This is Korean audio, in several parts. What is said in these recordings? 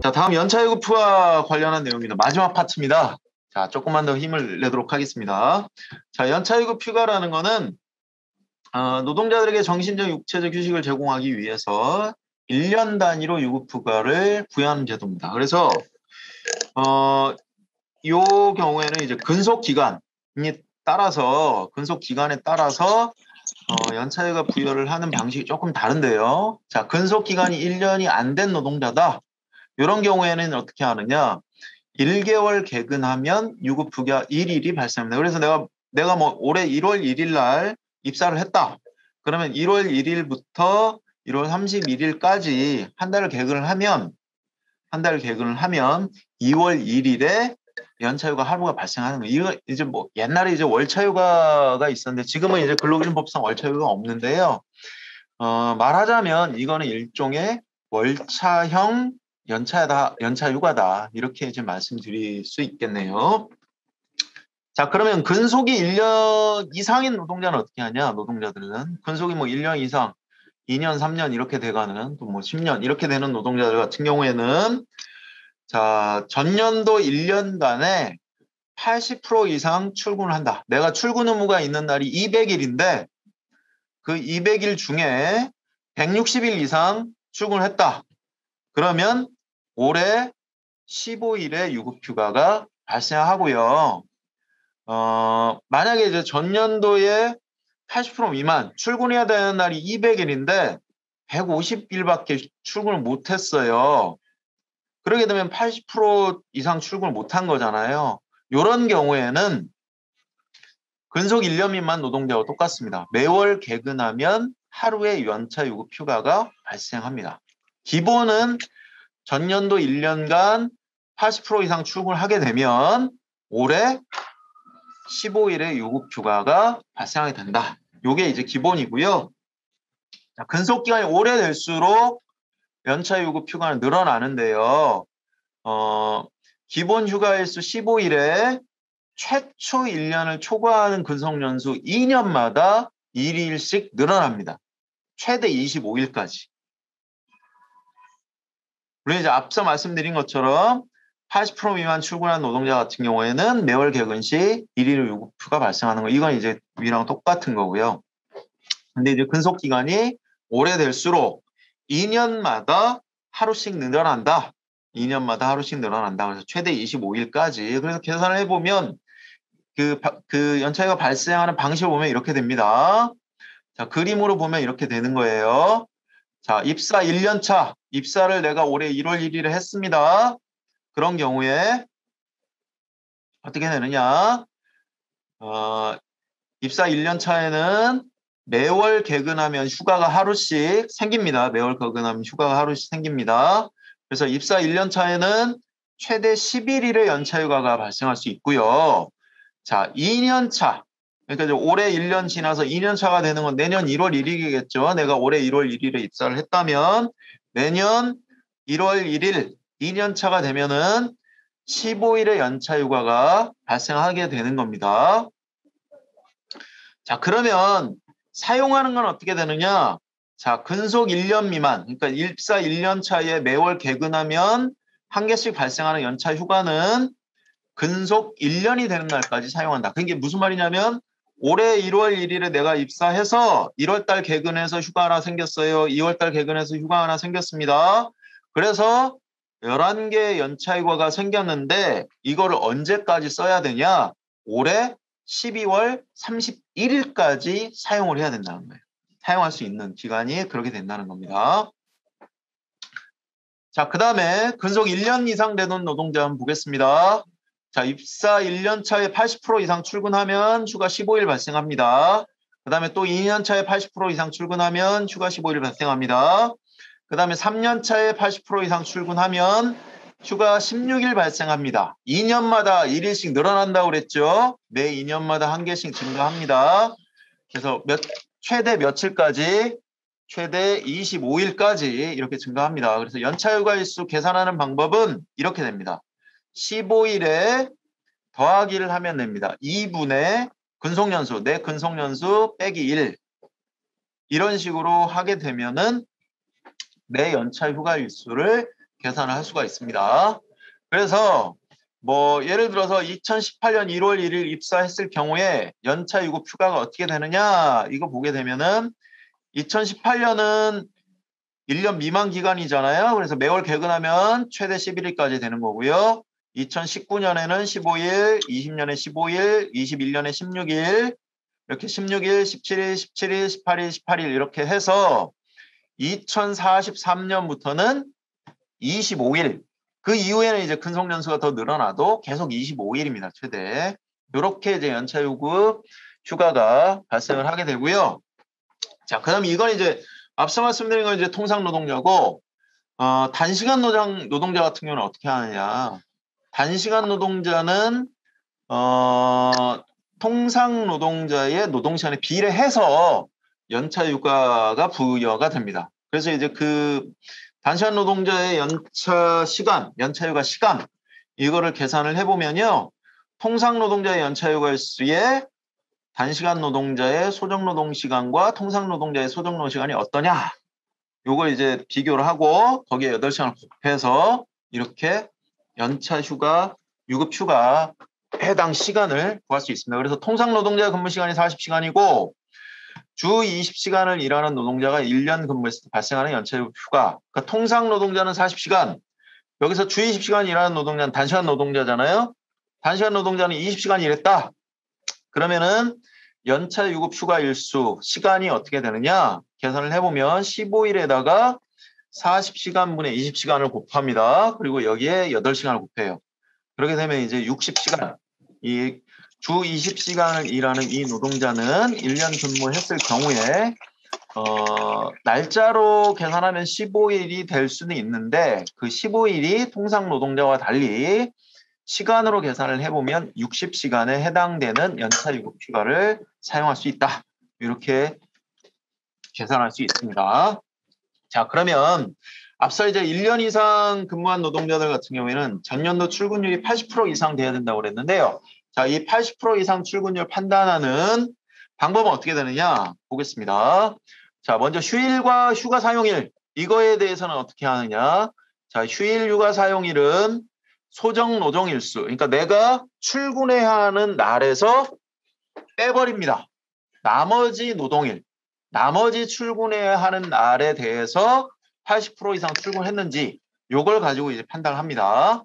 자, 다음 연차유급휴와 관련한 내용입니다. 마지막 파트입니다. 자, 조금만 더 힘을 내도록 하겠습니다. 자, 연차유급휴가라는 거는 노동자들에게 정신적, 육체적 휴식을 제공하기 위해서 1년 단위로 유급휴가를 부여하는 제도입니다. 그래서 요 경우에는 이제 근속기간에 따라서 연차휴가 부여를 하는 방식이 조금 다른데요. 자, 근속기간이 1년이 안 된 노동자다. 이런 경우에는 어떻게 하느냐? 1개월 개근하면 유급휴가 1일이 발생합니다. 그래서 내가 뭐 올해 1월 1일 날 입사를 했다. 그러면 1월 1일부터 1월 31일까지 한 달을 개근을 하면 2월 1일에 연차휴가 하루가 발생하는 거예요. 이거 이제 뭐 옛날에 이제 월차휴가가 있었는데 지금은 이제 근로기준법상 월차휴가가 없는데요. 말하자면 이거는 일종의 월차형 연차휴가다. 이렇게 이제 말씀드릴 수 있겠네요. 자, 그러면 근속이 1년 이상인 노동자는 어떻게 하냐? 노동자들은 근속이 뭐 1년 이상, 2년, 3년 이렇게 돼가는 또 뭐 10년 이렇게 되는 노동자들 같은 경우에는 자, 전년도 1년간에 80% 이상 출근을 한다. 내가 출근 의무가 있는 날이 200일인데 그 200일 중에 160일 이상 출근을 했다. 그러면 올해 15일에 유급휴가가 발생하고요. 만약에 이제 전년도에 80% 미만 출근해야 되는 날이 200일인데 150일밖에 출근을 못했어요. 그러게 되면 80% 이상 출근을 못한 거잖아요. 이런 경우에는 근속 1년 미만 노동자와 똑같습니다. 매월 개근하면 하루의 연차 유급휴가가 발생합니다. 기본은 전년도 1년간 80% 이상 출근을 하게 되면 올해 15일의 유급휴가가 발생하게 된다. 이게 이제 기본이고요. 자, 근속기간이 오래될수록 연차 유급휴가는 늘어나는데요. 기본 휴가일수 15일에 최초 1년을 초과하는 근속연수 2년마다 1일씩 늘어납니다. 최대 25일까지. 물론 이제 앞서 말씀드린 것처럼 80% 미만 출근한 노동자 같은 경우에는 매월 개근 시 1일 유급휴가 발생하는 거. 이건 이제 위랑 똑같은 거고요. 근데 이제 근속 기간이 오래될수록 2년마다 하루씩 늘어난다. 2년마다 하루씩 늘어난다. 그래서 최대 25일까지. 그래서 계산을 해보면 그 연차휴가 발생하는 방식을 보면 이렇게 됩니다. 자, 그림으로 보면 이렇게 되는 거예요. 자, 입사 1년 차. 입사를 내가 올해 1월 1일에 했습니다. 그런 경우에 어떻게 되느냐? 입사 1년 차에는 매월 개근하면 휴가가 하루씩 생깁니다. 매월 개근하면 휴가가 하루씩 생깁니다. 그래서 입사 1년 차에는 최대 11일의 연차휴가가 발생할 수 있고요. 자, 2년 차. 그러니까 이제 올해 1년 지나서 2년 차가 되는 건 내년 1월 1일이겠죠. 내가 올해 1월 1일에 입사를 했다면 내년 1월 1일 2년 차가 되면은 15일의 연차휴가가 발생하게 되는 겁니다. 자, 그러면 사용하는 건 어떻게 되느냐? 자, 근속 1년 미만, 그러니까 입사 1년 차에 매월 개근하면 한 개씩 발생하는 연차 휴가는 근속 1년이 되는 날까지 사용한다. 그게 무슨 말이냐면 올해 1월 1일에 내가 입사해서 1월 달 개근해서 휴가 하나 생겼어요. 2월 달 개근해서 휴가 하나 생겼습니다. 그래서 11개 연차 휴가가 생겼는데 이거를 언제까지 써야 되냐? 올해 12월 31일까지 사용을 해야 된다는 거예요. 사용할 수 있는 기간이 그렇게 된다는 겁니다. 자, 그 다음에 근속 1년 이상 되는 노동자 한번 보겠습니다. 자, 입사 1년 차에 80% 이상 출근하면 휴가 15일 발생합니다. 그 다음에 또 2년 차에 80% 이상 출근하면 휴가 15일 발생합니다. 그 다음에 3년 차에 80% 이상 출근하면 휴가 16일 발생합니다. 2년마다 1일씩 늘어난다고 그랬죠. 매 2년마다 한 개씩 증가합니다. 그래서 최대 며칠까지? 최대 25일까지 이렇게 증가합니다. 그래서 연차휴가일수 계산하는 방법은 이렇게 됩니다. 15일에 더하기를 하면 됩니다. 2분의 근속연수, 내 근속연수 빼기 1. 이런 식으로 하게 되면은 내 연차휴가일수를 계산을 할 수가 있습니다. 그래서 뭐 예를 들어서 2018년 1월 1일 입사했을 경우에 연차 유급 휴가가 어떻게 되느냐 이거 보게 되면은 2018년은 1년 미만 기간이잖아요. 그래서 매월 개근하면 최대 11일까지 되는 거고요. 2019년에는 15일, 20년에 15일, 21년에 16일, 이렇게 16일, 17일, 17일, 18일, 18일 이렇게 해서 2043년부터는 25일. 그 이후에는 이제 근속 연수가 더 늘어나도 계속 25일입니다. 최대. 이렇게 이제 연차 요구 휴가가 발생을 하게 되고요. 자, 그다음 이건 이제 앞서 말씀드린 건 이제 통상 노동자고 단시간 노동자 같은 경우는 어떻게 하느냐? 단시간 노동자는 통상 노동자의 노동 시간에 비례해서 연차 휴가가 부여가 됩니다. 그래서 이제 그 단시간 노동자의 연차 휴가 시간 이거를 계산을 해보면요. 통상 노동자의 연차 휴가 일수에 단시간 노동자의 소정 노동 시간과 통상 노동자의 소정 노동 시간이 어떠냐? 요걸 이제 비교를 하고 거기에 8시간을 곱해서 이렇게 연차 휴가, 유급 휴가 해당 시간을 구할 수 있습니다. 그래서 통상 노동자 근무 시간이 40시간이고 주 20시간을 일하는 노동자가 1년 근무했을 때 발생하는 연차 유급 휴가. 그러니까 통상 노동자는 40시간. 여기서 주 20시간 일하는 노동자는 단시간 노동자잖아요. 단시간 노동자는 20시간 일했다. 그러면은 연차 유급 휴가 일수 시간이 어떻게 되느냐? 계산을 해보면 15일에다가 40시간분의 20시간을 곱합니다. 그리고 여기에 8시간을 곱해요. 그렇게 되면 이제 60시간. 이 주 20시간을 일하는 이 노동자는 1년 근무했을 경우에 날짜로 계산하면 15일이 될 수는 있는데 그 15일이 통상 노동자와 달리 시간으로 계산을 해보면 60시간에 해당되는 연차 유급 휴가를 사용할 수 있다. 이렇게 계산할 수 있습니다. 자, 그러면 앞서 이제 1년 이상 근무한 노동자들 같은 경우에는 전년도 출근율이 80% 이상 돼야 된다고 그랬는데요. 자, 이 80% 이상 출근율 판단하는 방법은 어떻게 되느냐 보겠습니다. 자, 먼저 휴일과 휴가 사용일 이거에 대해서는 어떻게 하느냐. 자, 휴일 휴가 사용일은 소정 노동 일수. 그러니까 내가 출근해야 하는 날에서 빼버립니다. 나머지 노동일, 나머지 출근해야 하는 날에 대해서 80% 이상 출근했는지 요걸 가지고 이제 판단을 합니다.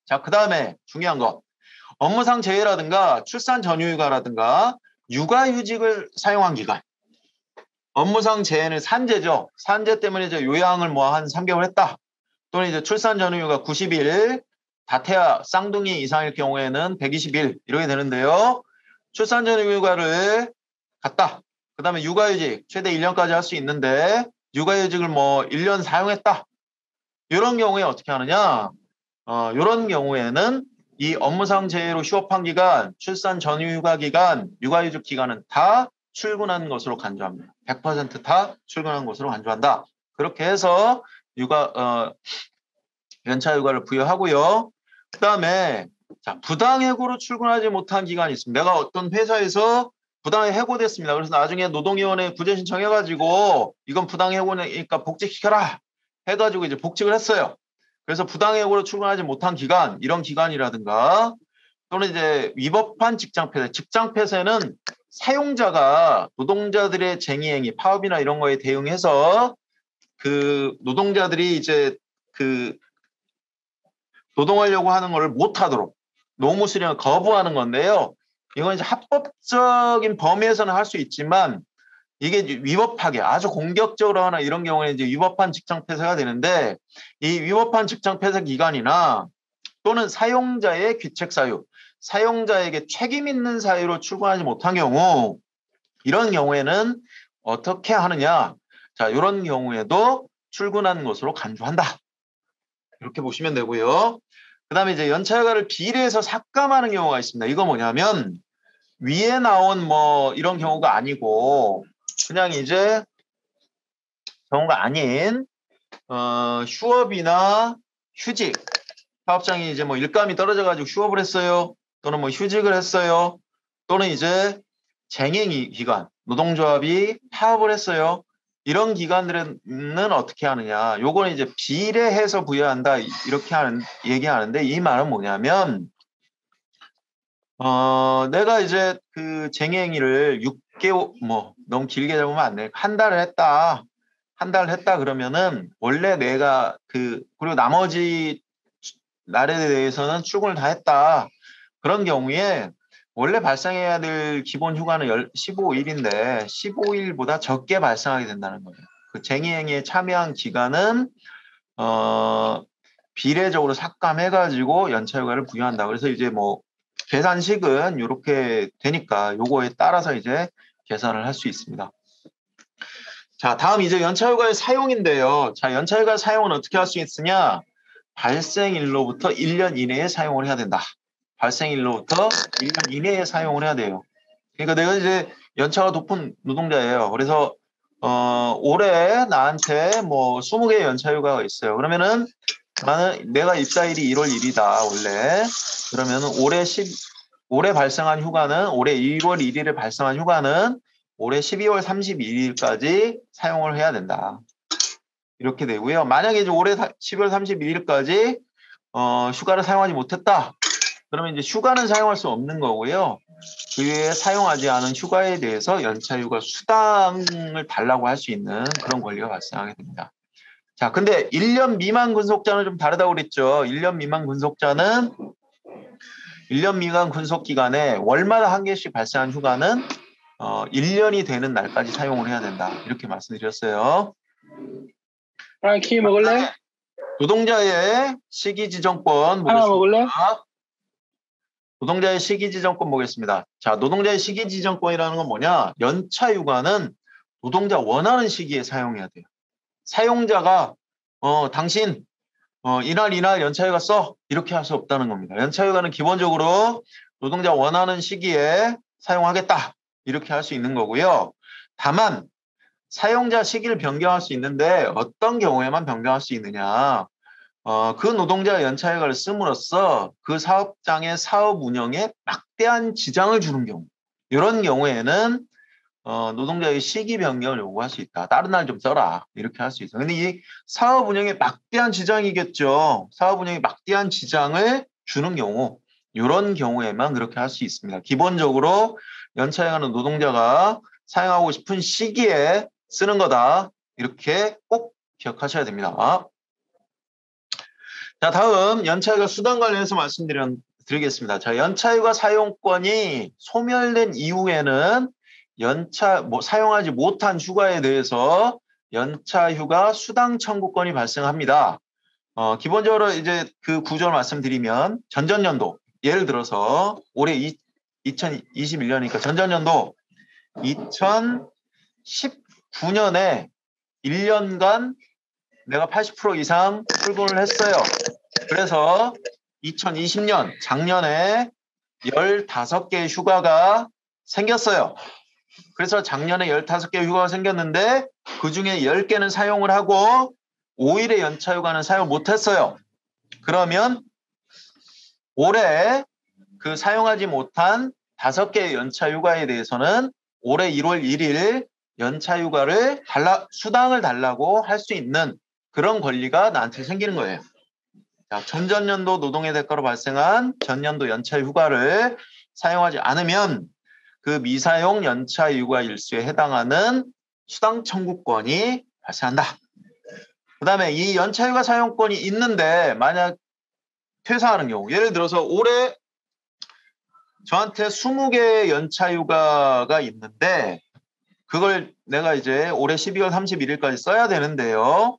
자, 그 다음에 중요한 거. 업무상 재해라든가 출산 전휴휴가라든가 육아휴직을 사용한 기간. 업무상 재해는 산재죠. 산재 때문에 이제 요양을 뭐 한 3개월 했다. 또는 이제 출산 전휴휴가 90일, 다태아 쌍둥이 이상일 경우에는 120일 이렇게 되는데요. 출산 전휴휴가를 갔다. 그 다음에 육아휴직 최대 1년까지 할 수 있는데 육아휴직을 뭐 1년 사용했다. 이런 경우에 어떻게 하느냐? 이런 경우에는 이 업무상 재해로 휴업한 기간, 출산 전휴휴가 기간, 육아휴직 기간은 다 출근한 것으로 간주합니다. 100% 다 출근한 것으로 간주한다. 그렇게 해서 연차 휴가를 부여하고요. 그 다음에 부당해고로 출근하지 못한 기간이 있습니다. 내가 어떤 회사에서 부당해 해고됐습니다. 그래서 나중에 노동위원회에 구제 신청해가지고 이건 부당해고니까 복직시켜라 해가지고 이제 복직을 했어요. 그래서 부당해고로 출근하지 못한 기간, 이런 기간이라든가 또는 이제 위법한 직장폐쇄. 직장폐쇄는 사용자가 노동자들의 쟁의행위, 파업이나 이런 거에 대응해서 그 노동자들이 이제 그 노동하려고 하는 것을 못하도록 노무 수령을 거부하는 건데요. 이건 이제 합법적인 범위에서는 할 수 있지만 이게 위법하게 아주 공격적으로 하나 이런 경우에 이제 위법한 직장 폐쇄가 되는데 이 위법한 직장 폐쇄 기간이나 또는 사용자의 귀책 사유, 사용자에게 책임 있는 사유로 출근하지 못한 경우 이런 경우에는 어떻게 하느냐? 자, 이런 경우에도 출근한 것으로 간주한다. 이렇게 보시면 되고요. 그 다음에 이제 연차휴가를 비례해서 삭감하는 경우가 있습니다. 이거 뭐냐면 위에 나온 뭐 이런 경우가 아니고 그냥 이제 경우가 아닌 휴업이나 휴직 사업장이 이제 뭐 일감이 떨어져 가지고 휴업을 했어요. 또는 뭐 휴직을 했어요. 또는 이제 쟁행 기간 노동조합이 파업을 했어요. 이런 기간들은 어떻게 하느냐. 요거는 이제 비례해서 부여한다. 이렇게 얘기하는데 이 말은 뭐냐면, 내가 이제 그 쟁행위를 6개월, 너무 길게 잡으면 안 돼. 한 달을 했다. 한 달을 했다 그러면은 원래 내가 그리고 나머지 날에 대해서는 출근을 다 했다. 그런 경우에 원래 발생해야 될 기본 휴가는 15일인데 15일보다 적게 발생하게 된다는 거예요. 그 쟁의행위에 참여한 기간은 비례적으로 삭감해가지고 연차휴가를 부여한다. 그래서 이제 뭐 계산식은 이렇게 되니까 요거에 따라서 이제 계산을 할 수 있습니다. 자, 다음 이제 연차휴가의 사용인데요. 자, 연차휴가 사용은 어떻게 할 수 있으냐? 발생일로부터 1년 이내에 사용을 해야 된다. 발생일로부터 1년 이내에 사용을 해야 돼요. 그러니까 내가 이제 연차가 높은 노동자예요. 그래서 올해 나한테 뭐 20개의 연차휴가가 있어요. 그러면은 내가 입사일이 1월 1일이다 원래. 그러면은 올해 발생한 휴가는 올해 1월 1일에 발생한 휴가는 올해 12월 31일까지 사용을 해야 된다. 이렇게 되고요. 만약에 이제 올해 12월 31일까지 휴가를 사용하지 못했다. 그러면 이제 휴가는 사용할 수 없는 거고요. 그 외에 사용하지 않은 휴가에 대해서 연차휴가 수당을 달라고 할 수 있는 그런 권리가 발생하게 됩니다. 자, 근데 1년 미만 근속자는 좀 다르다고 그랬죠. 1년 미만 근속자는 1년 미만 근속 기간에 월마다 한 개씩 발생한 휴가는 1년이 되는 날까지 사용을 해야 된다. 이렇게 말씀드렸어요. 키 먹을래? 노동자의 시기지정권 보겠습니다. 하나 먹을래? 노동자의 시기지정권 보겠습니다. 자, 노동자의 시기지정권이라는 건 뭐냐? 연차휴가는 노동자 원하는 시기에 사용해야 돼요. 사용자가 당신 이날 연차휴가 써 이렇게 할 수 없다는 겁니다. 연차휴가는 기본적으로 노동자 원하는 시기에 사용하겠다 이렇게 할 수 있는 거고요. 다만 사용자 시기를 변경할 수 있는데 어떤 경우에만 변경할 수 있느냐? 그 노동자 연차휴가를 씀으로써 그 사업장의 사업 운영에 막대한 지장을 주는 경우, 이런 경우에는 노동자의 시기 변경을 요구할 수 있다. 다른 날 좀 써라. 이렇게 할 수 있어. 근데 이 사업 운영에 막대한 지장이겠죠. 사업 운영에 막대한 지장을 주는 경우, 이런 경우에만 그렇게 할 수 있습니다. 기본적으로 연차휴가는 노동자가 사용하고 싶은 시기에 쓰는 거다. 이렇게 꼭 기억하셔야 됩니다. 자, 다음 연차휴가 수당 관련해서 말씀드리겠습니다. 자, 연차휴가 사용권이 소멸된 이후에는 사용하지 못한 휴가에 대해서 연차휴가 수당 청구권이 발생합니다. 기본적으로 이제 그 구조를 말씀드리면 전전년도, 예를 들어서 올해 2021년이니까 전전년도 2019년에 1년간 내가 80% 이상 출근을 했어요. 그래서 2020년 작년에 15개의 휴가가 생겼어요. 그래서 작년에 15개의 휴가가 생겼는데 그중에 10개는 사용을 하고 5일의 연차휴가는 사용 못했어요. 그러면 올해 그 사용하지 못한 5개의 연차휴가에 대해서는 올해 1월 1일 연차휴가를 수당을 달라고 할 수 있는 그런 권리가 나한테 생기는 거예요. 자, 전전년도 노동의 대가로 발생한 전년도 연차휴가를 사용하지 않으면 그 미사용 연차휴가 일수에 해당하는 수당 청구권이 발생한다. 그 다음에 이 연차휴가 사용권이 있는데 만약 퇴사하는 경우, 예를 들어서 올해 저한테 20개의 연차휴가가 있는데 그걸 내가 이제 올해 12월 31일까지 써야 되는데요.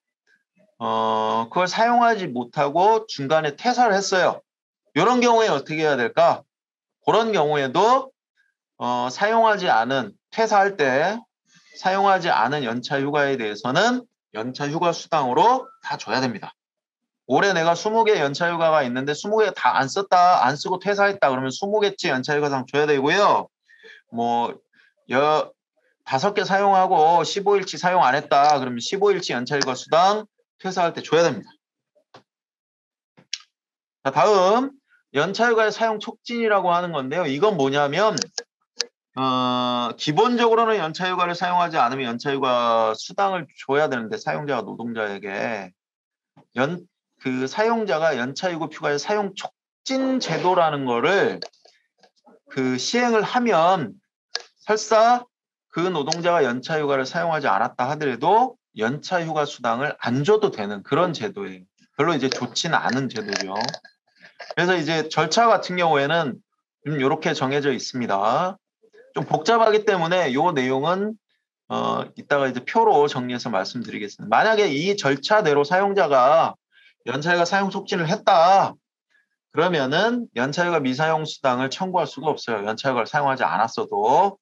그걸 사용하지 못하고 중간에 퇴사를 했어요. 이런 경우에 어떻게 해야 될까? 그런 경우에도 사용하지 않은, 퇴사할 때 사용하지 않은 연차휴가에 대해서는 연차휴가 수당으로 다 줘야 됩니다. 올해 내가 20개 연차휴가가 있는데 20개 다 안 썼다, 안 쓰고 퇴사했다 그러면 20개치 연차휴가상 줘야 되고요. 뭐 5개 사용하고 15일치 사용 안 했다 그러면 15일치 연차휴가 수당 퇴사할 때 줘야 됩니다. 자, 다음 연차휴가의 사용 촉진이라고 하는 건데요. 이건 뭐냐면 기본적으로는 연차휴가를 사용하지 않으면 연차휴가 수당을 줘야 되는데 사용자가 노동자에게 그 사용자가 연차휴가 휴가의 사용 촉진 제도라는 거를 그 시행을 하면 설사 그 노동자가 연차휴가를 사용하지 않았다 하더라도 연차휴가 수당을 안 줘도 되는 그런 제도예요. 별로 이제 좋지는 않은 제도죠. 그래서 이제 절차 같은 경우에는 이렇게 정해져 있습니다. 좀 복잡하기 때문에 이 내용은 이따가 이제 표로 정리해서 말씀드리겠습니다. 만약에 이 절차대로 사용자가 연차휴가 사용 촉진을 했다. 그러면은 연차휴가 미사용 수당을 청구할 수가 없어요. 연차휴가를 사용하지 않았어도.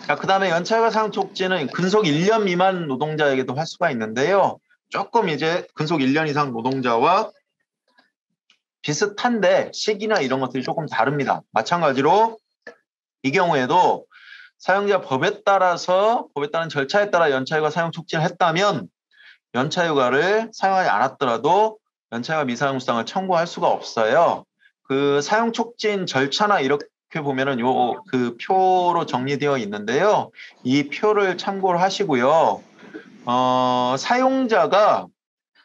자, 그 다음에 연차휴가 사용 촉진은 근속 1년 미만 노동자에게도 할 수가 있는데요. 조금 이제 근속 1년 이상 노동자와 비슷한데 시기나 이런 것들이 조금 다릅니다. 마찬가지로 이 경우에도 사용자 법에 따른 절차에 따라 연차휴가 사용 촉진을 했다면 연차휴가를 사용하지 않았더라도 연차휴가 미사용 수당을 청구할 수가 없어요. 그 사용 촉진 절차나 이렇게 보면은 그 표로 정리되어 있는데요. 이 표를 참고를 하시고요.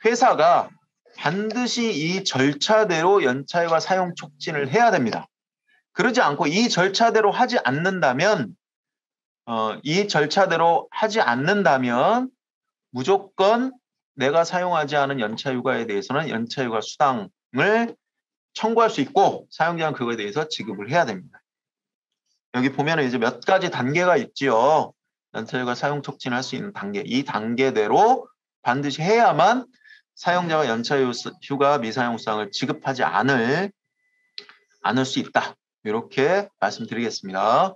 회사가 반드시 이 절차대로 연차휴가 사용 촉진을 해야 됩니다. 그러지 않고 이 절차대로 하지 않는다면 무조건 내가 사용하지 않은 연차휴가에 대해서는 연차휴가 수당을 청구할 수 있고 사용자는 그거에 대해서 지급을 해야 됩니다. 여기 보면 이제 몇 가지 단계가 있지요. 연차휴가 사용 촉진할 수 있는 단계. 이 단계대로 반드시 해야만 사용자가 연차휴가 미사용 수당을 지급하지 않을 수 있다. 이렇게 말씀드리겠습니다.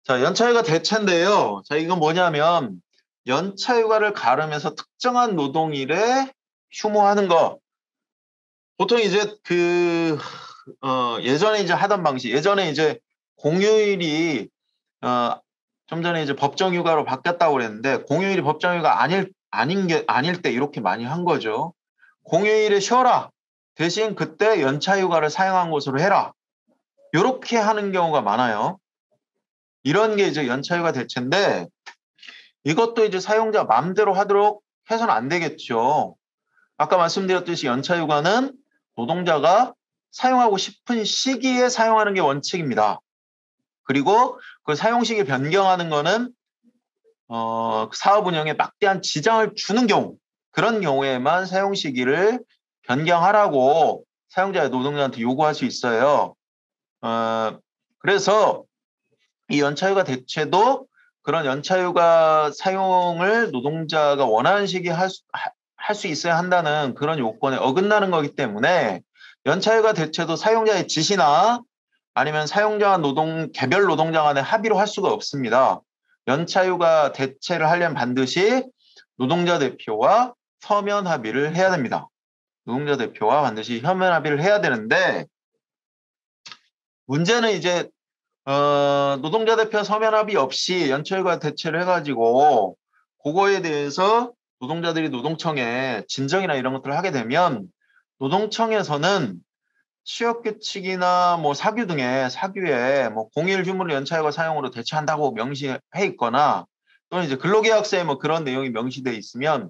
자, 연차휴가 대체인데요. 자, 이건 뭐냐면 연차휴가를 가르면서 특정한 노동일에 휴무하는 거. 보통 이제 예전에 이제 하던 방식, 예전에 이제 공휴일이 좀 전에 이제 법정휴가로 바뀌었다고 그랬는데 공휴일이 법정휴가 아닐 때 이렇게 많이 한 거죠. 공휴일에 쉬어라. 대신 그때 연차휴가를 사용한 것으로 해라. 이렇게 하는 경우가 많아요. 이런 게 이제 연차휴가 대체인데 이것도 이제 사용자 마음대로 하도록 해서는 안 되겠죠. 아까 말씀드렸듯이 연차휴가는 노동자가 사용하고 싶은 시기에 사용하는 게 원칙입니다. 그리고 그 사용 시기 변경하는 거는 사업 운영에 막대한 지장을 주는 경우, 그런 경우에만 사용 시기를 변경하라고 사용자의 노동자한테 요구할 수 있어요. 그래서 이 연차휴가 대체도 그런 연차휴가 사용을 노동자가 원하는 시기에 할 수 있어야 한다는 그런 요건에 어긋나는 거기 때문에 연차휴가 대체도 사용자의 지시나 아니면 사용자와 개별 노동자 간의 합의로 할 수가 없습니다. 연차휴가 대체를 하려면 반드시 노동자 대표와 서면 합의를 해야 됩니다. 노동자 대표와 반드시 서면 합의를 해야 되는데 문제는 이제 노동자 대표 서면 합의 없이 연차휴가 대체를 해가지고 그거에 대해서 노동자들이 노동청에 진정이나 이런 것들을 하게 되면 노동청에서는 취업규칙이나 뭐 사규에 뭐 공휴일 휴무를 연차휴가 사용으로 대체한다고 명시해 있거나 또는 이제 근로계약서에 뭐 그런 내용이 명시돼 있으면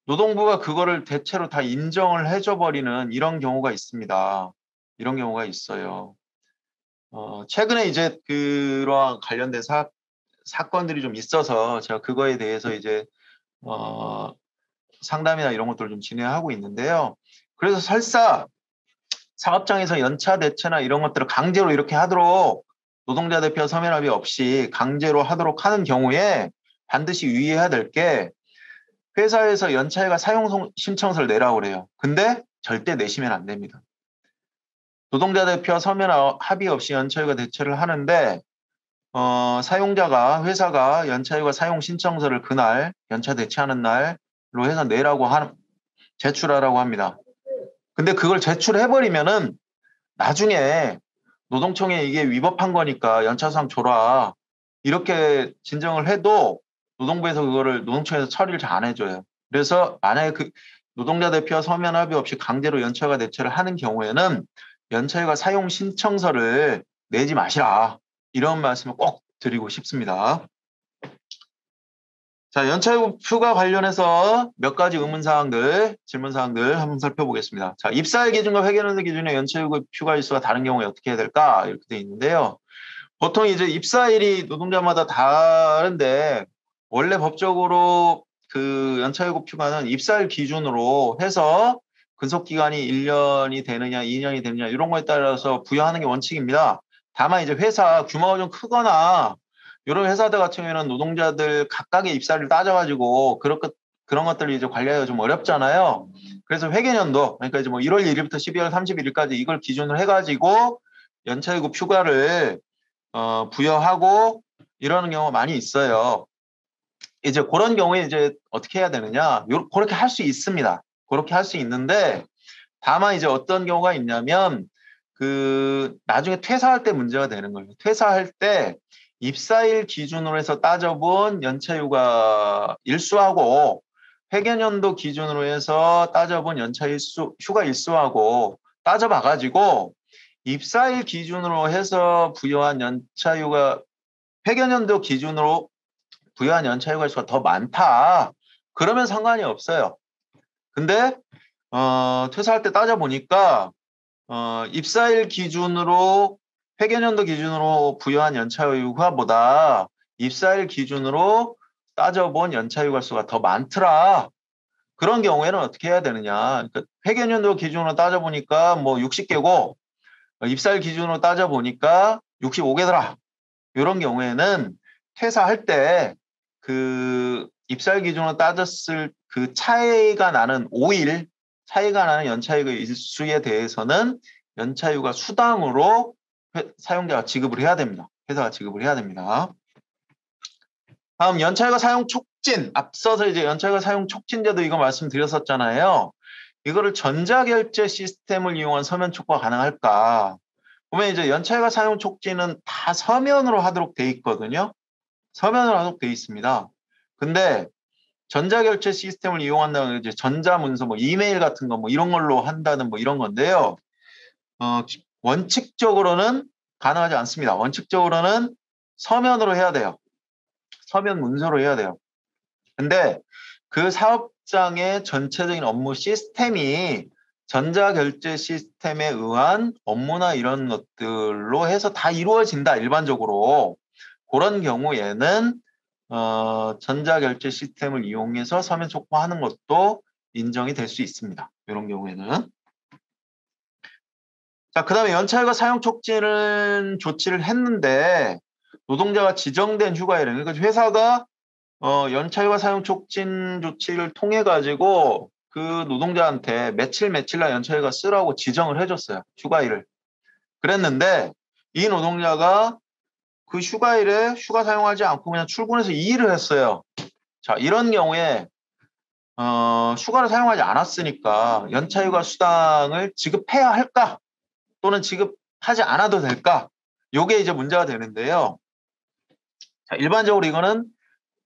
노동부가 그거를 대체로 다 인정을 해줘 버리는 이런 경우가 있습니다. 이런 경우가 있어요. 최근에 이제 그러한 관련된 사건들이 좀 있어서 제가 그거에 대해서 이제 상담이나 이런 것들을 좀 진행하고 있는데요. 그래서 설사 사업장에서 연차 대체나 이런 것들을 강제로 이렇게 하도록 노동자 대표 서면 합의 없이 강제로 하도록 하는 경우에 반드시 유의해야 될 게 회사에서 연차휴가 사용 신청서를 내라고 그래요. 근데 절대 내시면 안 됩니다. 노동자 대표 서면 합의 없이 연차휴가 대체를 하는데 회사가 연차휴가 사용 신청서를 그날 연차 대체하는 날로 해서 제출하라고 합니다. 근데 그걸 제출해버리면은 나중에 노동청에 이게 위법한 거니까 연차수당 줘라 이렇게 진정을 해도 노동부에서 그거를 노동청에서 처리를 잘 안 해줘요. 그래서 만약에 그 노동자 대표 서면 합의 없이 강제로 연차휴가 대체를 하는 경우에는 연차휴가 사용 신청서를 내지 마시라 이런 말씀을 꼭 드리고 싶습니다. 자, 연차휴가 관련해서 몇 가지 의문사항들, 질문사항들 한번 살펴보겠습니다. 자, 입사일 기준과 회계연도 기준의 연차휴가 일수가 다른 경우에 어떻게 해야 될까? 이렇게 되어 있는데요. 보통 이제 입사일이 노동자마다 다른데, 원래 법적으로 그 연차휴가는 입사일 기준으로 해서 근속기간이 1년이 되느냐, 2년이 되느냐, 이런 거에 따라서 부여하는 게 원칙입니다. 다만 이제 회사 규모가 좀 크거나, 이런 회사들 같은 경우에는 노동자들 각각의 입사를 따져가지고 그런 것들을 이제 관리하기가 좀 어렵잖아요. 그래서 회계연도, 그러니까 이제 뭐 1월 1일부터 12월 31일까지 이걸 기준으로 해가지고 연차휴가 휴가를 부여하고 이러는 경우가 많이 있어요. 이제 그런 경우에 이제 어떻게 해야 되느냐? 그렇게 할 수 있습니다. 그렇게 할 수 있는데 다만 이제 어떤 경우가 있냐면 나중에 퇴사할 때 문제가 되는 거예요. 퇴사할 때 입사일 기준으로 해서 따져본 연차휴가 일수하고 회계연도 기준으로 해서 따져본 휴가 일수하고 따져봐가지고 입사일 기준으로 해서 부여한 연차휴가 회계연도 기준으로 부여한 연차휴가 일수가 더 많다. 그러면 상관이 없어요. 근데 퇴사할 때 따져보니까 입사일 기준으로 회계연도 기준으로 부여한 연차휴가보다 입사일 기준으로 따져본 연차휴가 수가 더 많더라. 그런 경우에는 어떻게 해야 되느냐? 그러니까 회계연도 기준으로 따져보니까 뭐 60개고 입사일 기준으로 따져보니까 65개더라. 이런 경우에는 퇴사할 때 입사일 기준으로 따졌을 그 차이가 나는 5일, 차이가 나는 연차휴가 일수에 대해서는 연차휴가 수당으로 사용자가 지급을 해야 됩니다. 회사가 지급을 해야 됩니다. 다음 연차휴가 사용 촉진. 앞서서 이제 연차휴가 사용 촉진제도 이거 말씀드렸었잖아요. 이거를 전자결제 시스템을 이용한 서면 촉구가 가능할까? 보면 이제 연차휴가 사용 촉진은 다 서면으로 하도록 돼 있거든요. 서면으로 하도록 돼 있습니다. 근데 전자결제 시스템을 이용한다는 이제 전자문서, 뭐 이메일 같은 거 뭐 이런 걸로 한다는 뭐 이런 건데요. 원칙적으로는 가능하지 않습니다. 원칙적으로는 서면으로 해야 돼요. 서면 문서로 해야 돼요. 근데 그 사업장의 전체적인 업무 시스템이 전자결제 시스템에 의한 업무나 이런 것들로 해서 다 이루어진다, 일반적으로. 그런 경우에는 전자결제 시스템을 이용해서 서면 촉구하는 것도 인정이 될 수 있습니다. 이런 경우에는. 자, 그 다음에 연차휴가 사용 촉진을 조치를 했는데 노동자가 지정된 휴가일은, 그러니까 회사가 연차휴가 사용 촉진 조치를 통해 가지고 그 노동자한테 며칠 날 연차휴가 쓰라고 지정을 해줬어요. 휴가일을. 그랬는데 이 노동자가 그 휴가일에 휴가 사용하지 않고 그냥 출근해서 2일을 했어요. 자, 이런 경우에 휴가를 사용하지 않았으니까 연차휴가 수당을 지급해야 할까? 또는 지급하지 않아도 될까? 요게 이제 문제가 되는데요. 자, 일반적으로 이거는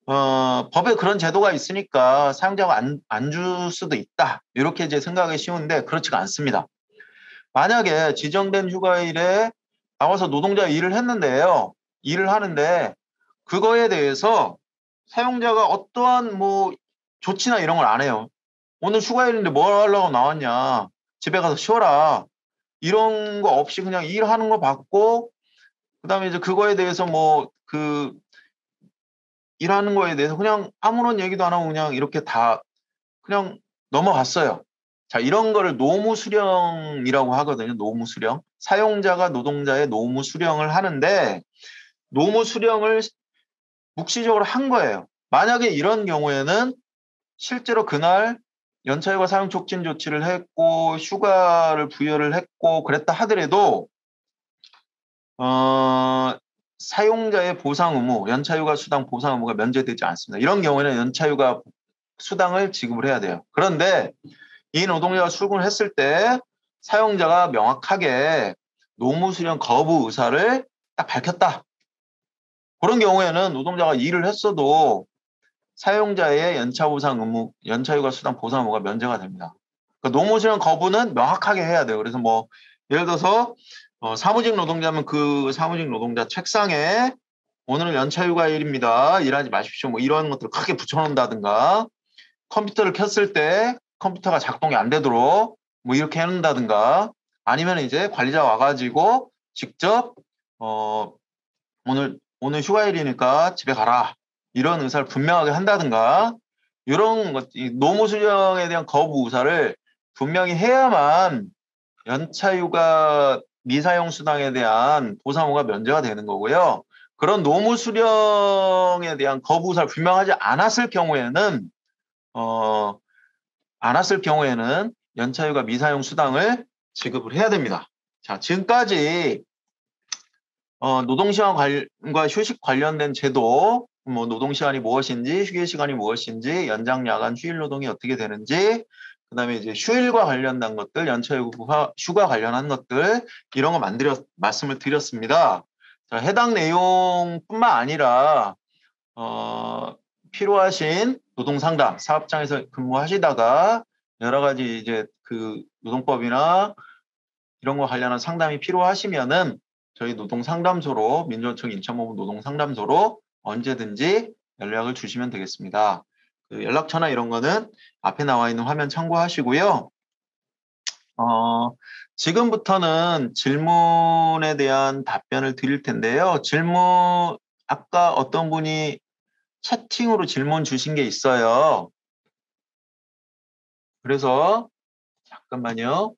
법에 그런 제도가 있으니까 사용자가 안 줄 수도 있다. 이렇게 이제 생각하기 쉬운데 그렇지가 않습니다. 만약에 지정된 휴가일에 나와서 노동자가 일을 했는데요. 일을 하는데 그거에 대해서 사용자가 어떠한 뭐 조치나 이런 걸 안 해요. 오늘 휴가일인데 뭘 하려고 나왔냐. 집에 가서 쉬어라. 이런 거 없이 그냥 일하는 거 받고 그다음에 이제 그거에 대해서 일하는 거에 대해서 그냥 아무런 얘기도 안 하고 그냥 이렇게 다 그냥 넘어갔어요. 자, 이런 거를 노무 수령이라고 하거든요. 노무 수령. 사용자가 노동자의 노무 수령을 하는데 노무 수령을 묵시적으로 한 거예요. 만약에 이런 경우에는 실제로 그날 연차휴가 사용 촉진 조치를 했고 휴가를 부여를 했고 그랬다 하더라도 사용자의 보상 의무, 연차휴가 수당 보상 의무가 면제되지 않습니다. 이런 경우에는 연차휴가 수당을 지급을 해야 돼요. 그런데 이 노동자가 출근을 했을 때 사용자가 명확하게 노무 수령 거부 의사를 딱 밝혔다. 그런 경우에는 노동자가 일을 했어도 사용자의 연차보상 의무, 연차휴가 수당 보상 의무가 면제가 됩니다. 그러니까 노무 수령 거부는 명확하게 해야 돼요. 그래서 뭐 예를 들어서 사무직 노동자면 그 사무직 노동자 책상에 오늘은 연차휴가일입니다. 일하지 마십시오. 뭐 이런 것들을 크게 붙여놓는다든가 컴퓨터를 켰을 때 컴퓨터가 작동이 안 되도록 뭐 이렇게 해놓는다든가 아니면 이제 관리자 와가지고 직접 오늘 휴가일이니까 집에 가라 이런 의사를 분명하게 한다든가 이런 것 노무 수령에 대한 거부 의사를 분명히 해야만 연차휴가 미사용 수당에 대한 보상호가 면제가 되는 거고요. 그런 노무 수령에 대한 거부 의사를 분명하지 않았을 경우에는 연차휴가 미사용 수당을 지급을 해야 됩니다. 자, 지금까지 노동시간과 휴식 관련된 제도, 뭐 노동시간이 무엇인지, 휴게시간이 무엇인지, 연장 야간 휴일 노동이 어떻게 되는지, 그다음에 이제 휴일과 관련된 것들, 휴가 관련한 것들 이런 거 말씀을 드렸습니다. 자, 해당 내용뿐만 아니라 필요하신 노동상담, 사업장에서 근무하시다가 여러 가지 이제 그 노동법이나 이런 거 관련한 상담이 필요하시면은 저희 노동상담소로 민주노총 인천본부 노동상담소로 언제든지 연락을 주시면 되겠습니다. 그 연락처나 이런 거는 앞에 나와 있는 화면 참고하시고요. 지금부터는 질문에 대한 답변을 드릴 텐데요. 질문 아까 어떤 분이 채팅으로 질문 주신 게 있어요. 그래서 잠깐만요.